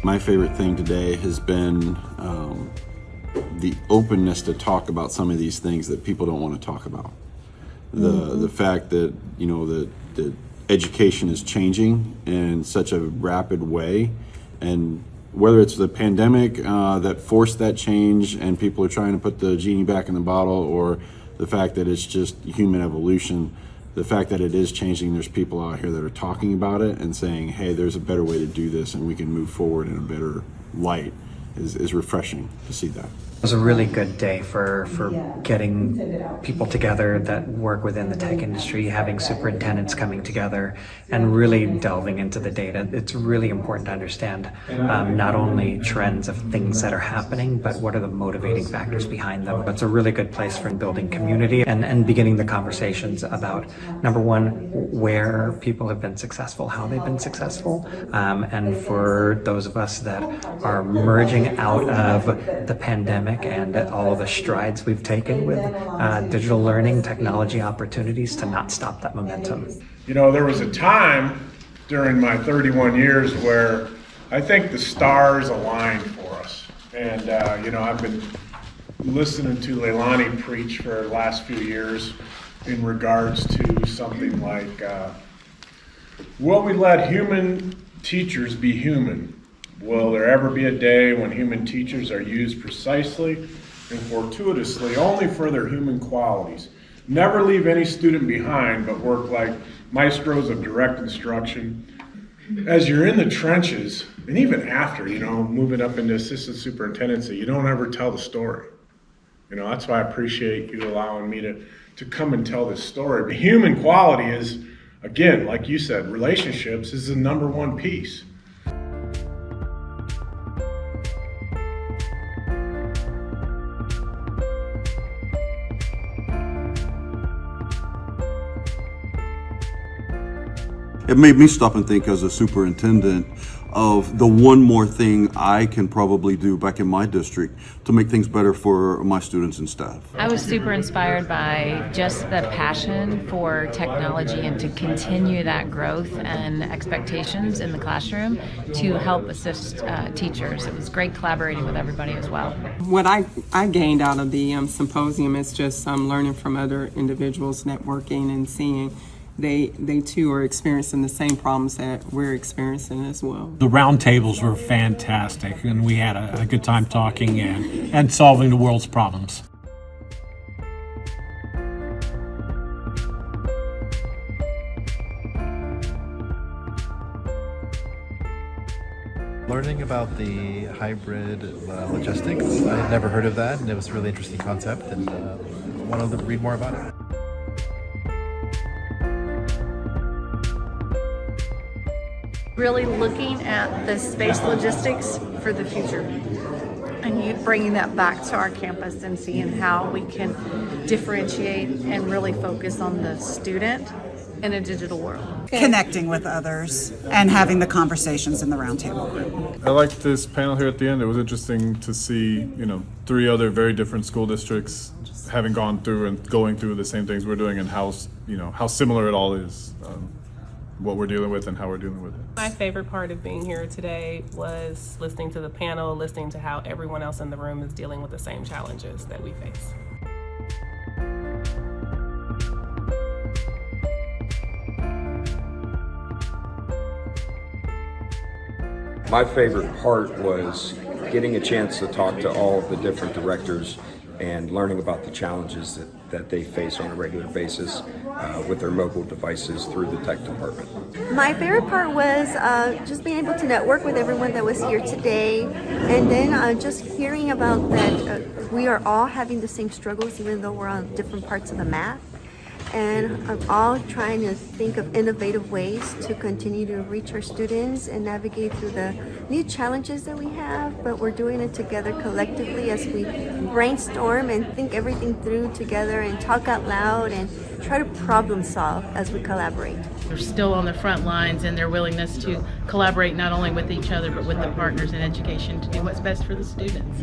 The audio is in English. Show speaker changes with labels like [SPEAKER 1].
[SPEAKER 1] My favorite thing today has been the openness to talk about some of these things that people don't want to talk about. The fact that, you know, that education is changing in such a rapid way, and whether it's the pandemic that forced that change and people are trying to put the genie back in the bottle, or the fact that it's just human evolution, the fact that it is changing, there's people out here that are talking about it and saying, hey, there's a better way to do this and we can move forward in a better light is refreshing to see that.
[SPEAKER 2] It was a really good day for getting people together that work within the tech industry, having superintendents coming together and really delving into the data. It's really important to understand not only trends of things that are happening, but what are the motivating factors behind them. It's a really good place for building community and beginning the conversations about, number one, where people have been successful, how they've been successful, and for those of us that are merging out of the pandemic and all of the strides we've taken with digital learning, technology opportunities, to not stop that momentum.
[SPEAKER 3] You know, there was a time during my 31 years where I think the stars aligned for us. And, you know, I've been listening to Leilani preach for the last few years in regards to something like, will we let human teachers be human? Will there ever be a day when human teachers are used precisely and fortuitously only for their human qualities? Never leave any student behind, but work like maestros of direct instruction. As you're in the trenches, and even after, you know, moving up into assistant superintendency, you don't ever tell the story. You know, that's why I appreciate you allowing me to come and tell this story. But human quality is, again, like you said, relationships is the number one piece.
[SPEAKER 4] It made me stop and think as a superintendent of the one more thing I can probably do back in my district to make things better for my students and staff.
[SPEAKER 5] I was super inspired by just the passion for technology and to continue that growth and expectations in the classroom to help assist teachers. It was great collaborating with everybody as well.
[SPEAKER 6] What I gained out of the symposium is just learning from other individuals, networking, and seeing they too are experiencing the same problems that we're experiencing as well.
[SPEAKER 7] The round tables were fantastic, and we had a good time talking and solving the world's problems.
[SPEAKER 8] Learning about the hybrid logistics, I had never heard of that, and it was a really interesting concept, and wanted to read more about it.
[SPEAKER 9] Really looking at the space logistics for the future and you bringing that back to our campus and seeing how we can differentiate and really focus on the student in a digital world.
[SPEAKER 10] Connecting with others and having the conversations in the roundtable.
[SPEAKER 11] I liked this panel here at the end. It was interesting to see, you know, 3 other very different school districts having gone through and going through the same things we're doing, and how, you know, how similar it all is. What we're dealing with and how we're dealing with it.
[SPEAKER 12] My favorite part of being here today was listening to the panel, listening to how everyone else in the room is dealing with the same challenges that we face.
[SPEAKER 13] My favorite part was getting a chance to talk to all of the different directors and learning about the challenges that they face on a regular basis with their mobile devices through the tech department.
[SPEAKER 14] My favorite part was just being able to network with everyone that was here today, and then just hearing about that we are all having the same struggles even though we're on different parts of the map. And I'm all trying to think of innovative ways to continue to reach our students and navigate through the new challenges that we have, but we're doing it together collectively as we brainstorm and think everything through together and talk out loud and try to problem solve as we collaborate.
[SPEAKER 15] They're still on the front lines, and their willingness to collaborate not only with each other but with the partners in education to do what's best for the students.